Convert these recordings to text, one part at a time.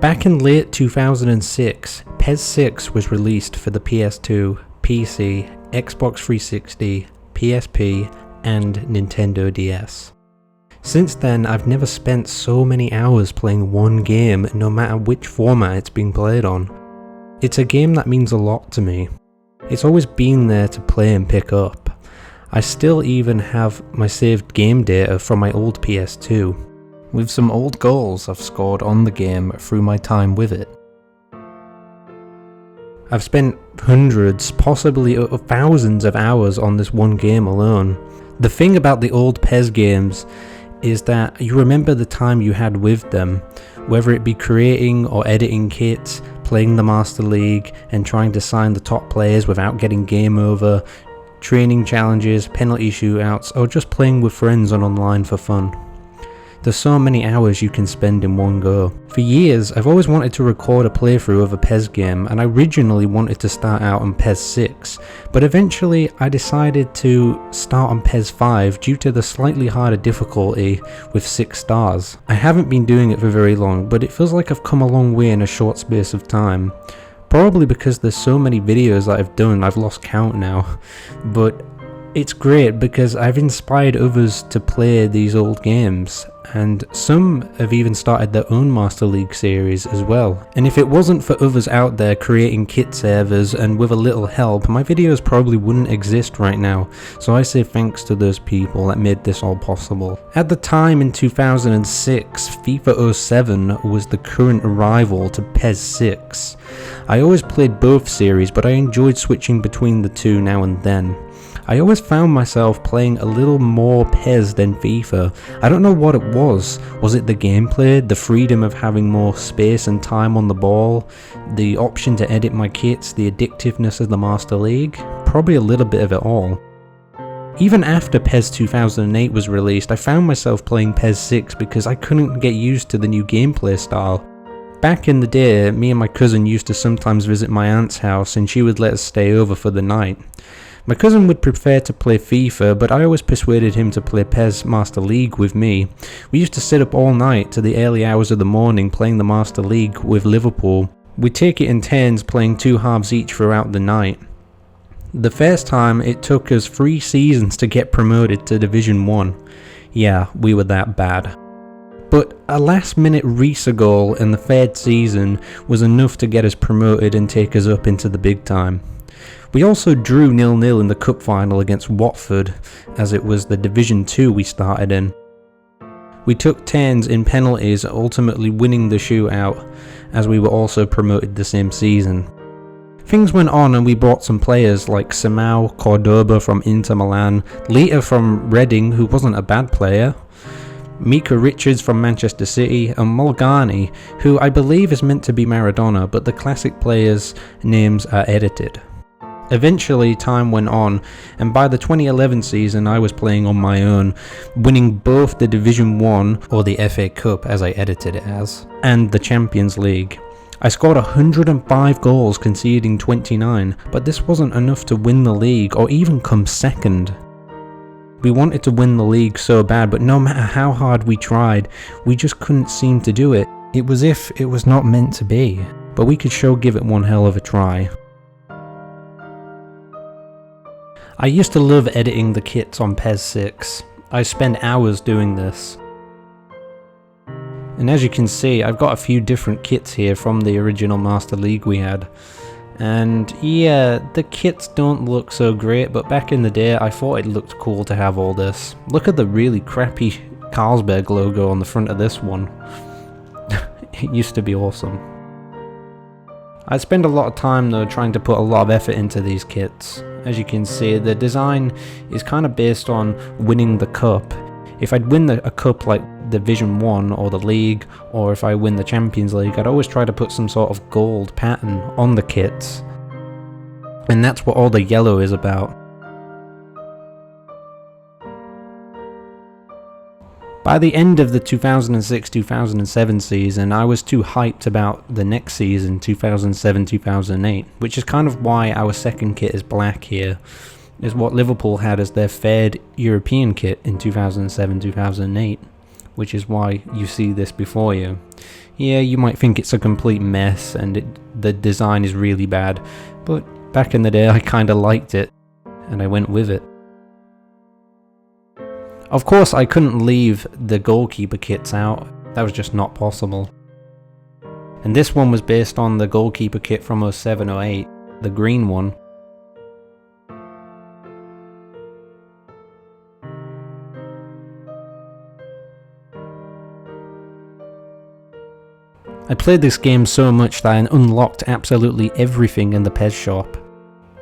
Back in late 2006, PES 6 was released for the PS2, PC, Xbox 360, PSP, and Nintendo DS. Since then, I've never spent so many hours playing one game, no matter which format it's being played on. It's a game that means a lot to me. It's always been there to play and pick up. I still even have my saved game data from my old PS2, with some old goals I've scored on the game through my time with it. I've spent hundreds, possibly thousands of hours on this one game alone. The thing about the old PES games is that you remember the time you had with them, whether it be creating or editing kits, playing the Master League and trying to sign the top players without getting game over, training challenges, penalty shootouts, or just playing with friends on online for fun. There's so many hours you can spend in one go. For years, I've always wanted to record a playthrough of a PES game, and I originally wanted to start out on PES 6, but eventually I decided to start on PES 5 due to the slightly harder difficulty with 6 stars. I haven't been doing it for very long, but it feels like I've come a long way in a short space of time. Probably because there's so many videos that I've done, I've lost count now, but it's great because I've inspired others to play these old games, and some have even started their own Master League series as well. And if it wasn't for others out there creating kit servers and with a little help, my videos probably wouldn't exist right now, so I say thanks to those people that made this all possible. At the time in 2006, FIFA 07 was the current rival to PES 6. I always played both series, but I enjoyed switching between the two now and then. I always found myself playing a little more PES than FIFA. I don't know what it was. Was it the gameplay, the freedom of having more space and time on the ball, the option to edit my kits, the addictiveness of the Master League? Probably a little bit of it all. Even after PES 2008 was released, I found myself playing PES 6 because I couldn't get used to the new gameplay style. Back in the day, me and my cousin used to sometimes visit my aunt's house and she would let us stay over for the night. My cousin would prefer to play FIFA, but I always persuaded him to play PES Master League with me. We used to sit up all night to the early hours of the morning playing the Master League with Liverpool. We'd take it in turns playing 2 halves each throughout the night. The first time it took us 3 seasons to get promoted to Division 1. Yeah, we were that bad. But a last minute Risa goal in the 3rd season was enough to get us promoted and take us up into the big time. We also drew 0-0 in the cup final against Watford, as it was the Division 2 we started in. We took turns in penalties, ultimately winning the shootout, as we were also promoted the same season. Things went on and we brought some players like Simao, Cordoba from Inter Milan, Lita from Reading, who wasn't a bad player, Mika Richards from Manchester City, and Mulgani, who I believe is meant to be Maradona, but the classic players' names are edited. Eventually time went on, and by the 2011 season I was playing on my own, winning both the Division 1, or the FA Cup as I edited it as, and the Champions League. I scored 105 goals, conceding 29, but this wasn't enough to win the league or even come second. We wanted to win the league so bad, but no matter how hard we tried, we just couldn't seem to do it. It was as if it was not meant to be, but we could sure give it one hell of a try. I used to love editing the kits on PES 6. I spent hours doing this. And as you can see, I've got a few different kits here from the original Master League we had. And yeah, the kits don't look so great, but back in the day I thought it looked cool to have all this. Look at the really crappy Carlsberg logo on the front of this one. It used to be awesome. I spend a lot of time though trying to put a lot of effort into these kits. As you can see, the design is kind of based on winning the cup. If I'd win a cup like Division 1 or the league, or if I win the Champions League, I'd always try to put some sort of gold pattern on the kits. And that's what all the yellow is about. By the end of the 2006-2007 season, I was too hyped about the next season, 2007-2008, which is kind of why our second kit is black here, is what Liverpool had as their 3rd European kit in 2007-2008, which is why you see this before you. Yeah, you might think it's a complete mess and the design is really bad, but back in the day I kinda liked it, and I went with it. Of course, I couldn't leave the goalkeeper kits out, that was just not possible. And this one was based on the goalkeeper kit from 07-08, the green one. I played this game so much that I unlocked absolutely everything in the PES shop.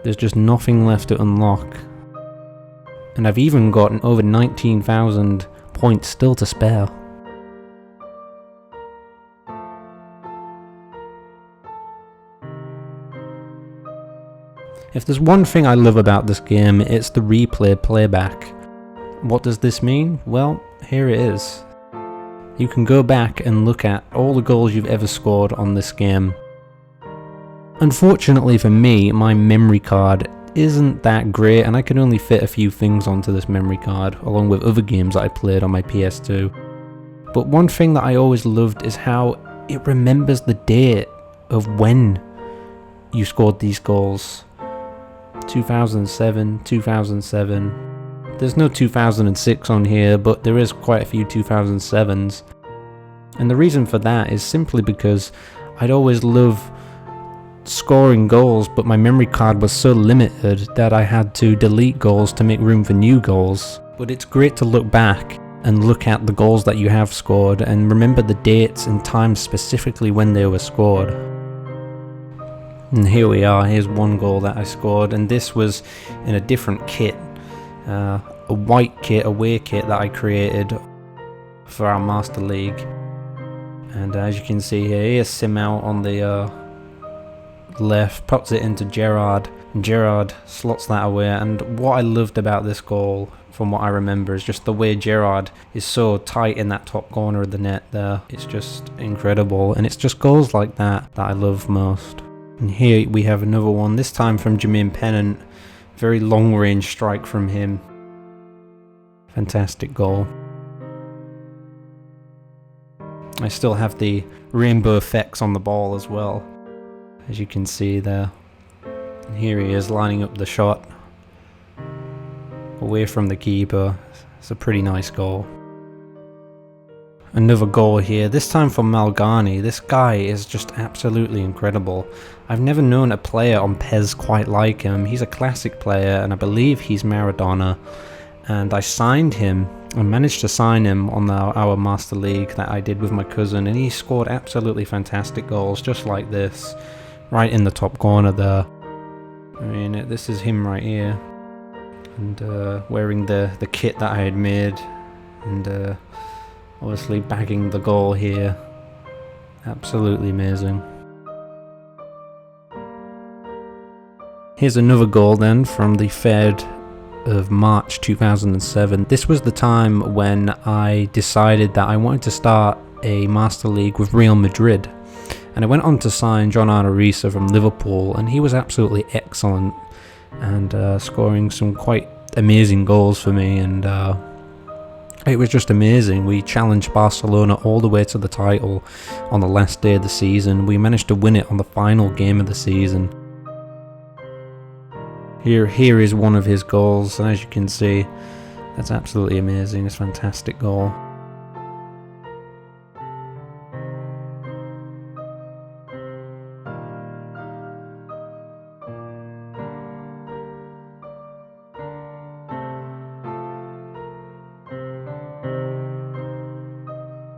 There's just nothing left to unlock. And I've even gotten over 19,000 points still to spare. If there's one thing I love about this game, it's the replay playback. What does this mean? Well, here it is. You can go back and look at all the goals you've ever scored on this game. Unfortunately for me, my memory card isn't that great and I can only fit a few things onto this memory card, along with other games that I played on my PS2. But one thing that I always loved is how it remembers the date of when you scored these goals. 2007, 2007. There's no 2006 on here, but there is quite a few 2007s. And the reason for that is simply because I'd always love scoring goals, but my memory card was so limited that I had to delete goals to make room for new goals. But it's great to look back and look at the goals that you have scored and remember the dates and times specifically when they were scored. And here we are, here's one goal that I scored, and this was in a different kit. A white kit, away kit that I created for our Master League. And as you can see here, here's Simao on the left, puts it into Gerrard, and Gerrard slots that away. And what I loved about this goal, from what I remember, is just the way Gerrard is so tight in that top corner of the net there. It's just incredible, and it's just goals like that that I love most. And here we have another one, this time from Jermaine Pennant. Very long range strike from him. Fantastic goal. I still have the rainbow effects on the ball as well, as you can see there. And here he is lining up the shot away from the keeper. It's a pretty nice goal. Another goal here, this time from Malgani. This guy is just absolutely incredible. I've never known a player on PES quite like him. He's a classic player and I believe he's Maradona. And I signed him, I managed to sign him on our Master League that I did with my cousin, and he scored absolutely fantastic goals just like this, right in the top corner there. I mean, this is him right here. And wearing the kit that I had made, and obviously bagging the goal here. Absolutely amazing. Here's another goal then from the 3rd of March 2007. This was the time when I decided that I wanted to start a Master League with Real Madrid. And I went on to sign John Arisa from Liverpool, and he was absolutely excellent and scoring some quite amazing goals for me, and it was just amazing. We challenged Barcelona all the way to the title on the last day of the season. We managed to win it on the final game of the season. Here is one of his goals, and as you can see, that's absolutely amazing. It's a fantastic goal.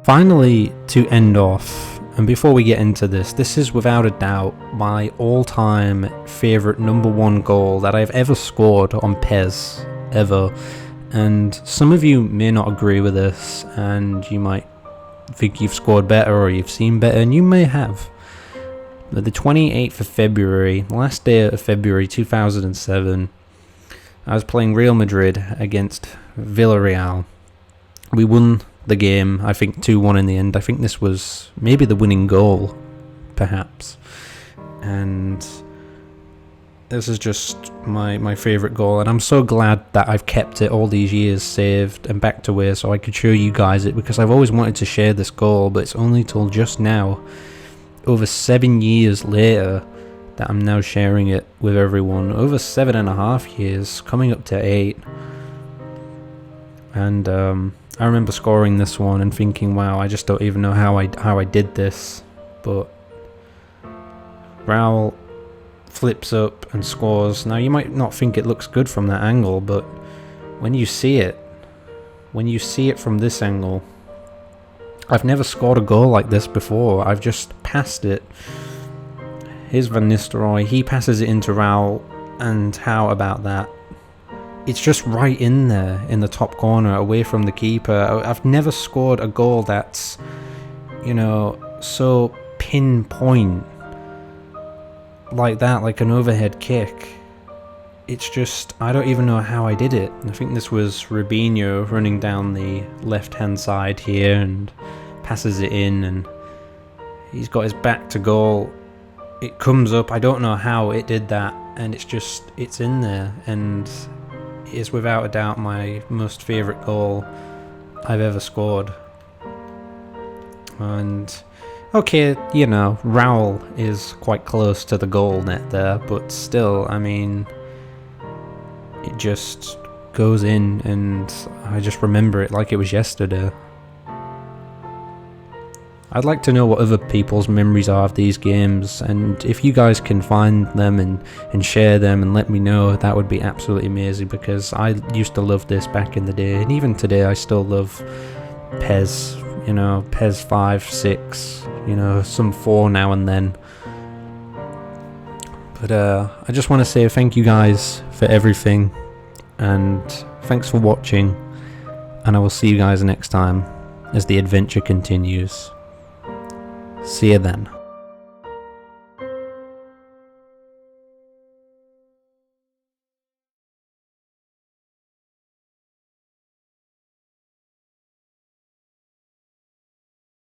Finally, to end off, and before we get into this, this is without a doubt my all-time favourite #1 goal that I've ever scored on PES, ever. And some of you may not agree with this, and you might think you've scored better or you've seen better, and you may have. But the 28th of February, last day of February 2007, I was playing Real Madrid against Villarreal. We won the game, I think 2-1 in the end. I think this was maybe the winning goal, perhaps. And This is just my favourite goal, and I'm so glad that I've kept it all these years saved and backed away so I could show you guys it, because I've always wanted to share this goal, but it's only till just now, over 7 years later, that I'm now sharing it with everyone. Over 7.5 years, coming up to 8. And I remember scoring this one and thinking, wow, I just don't even know how I did this. But Raul flips up and scores. Now you might not think it looks good from that angle, but when you see it from this angle, I've never scored a goal like this before. I've just passed it. Here's Van Nistelrooy, he passes it into Raul, and how about that? It's just right in there, in the top corner, away from the keeper. I've never scored a goal that's, you know, so pinpoint like that, like an overhead kick. It's just, I don't even know how I did it. I think this was Rubinho running down the left-hand side here and passes it in, and he's got his back to goal. It comes up, I don't know how it did that, and it's in there, and it is without a doubt my most favourite goal I've ever scored. And okay, you know, Raul is quite close to the goal net there, but still, I mean, it just goes in, and I just remember it like it was yesterday. I'd like to know what other people's memories are of these games, and if you guys can find them and share them and let me know, that would be absolutely amazing, because I used to love this back in the day, and even today I still love PES, you know, PES 5, 6, you know, some 4 now and then. But I just want to say thank you guys for everything, and thanks for watching, and I will see you guys next time as the adventure continues. See you then.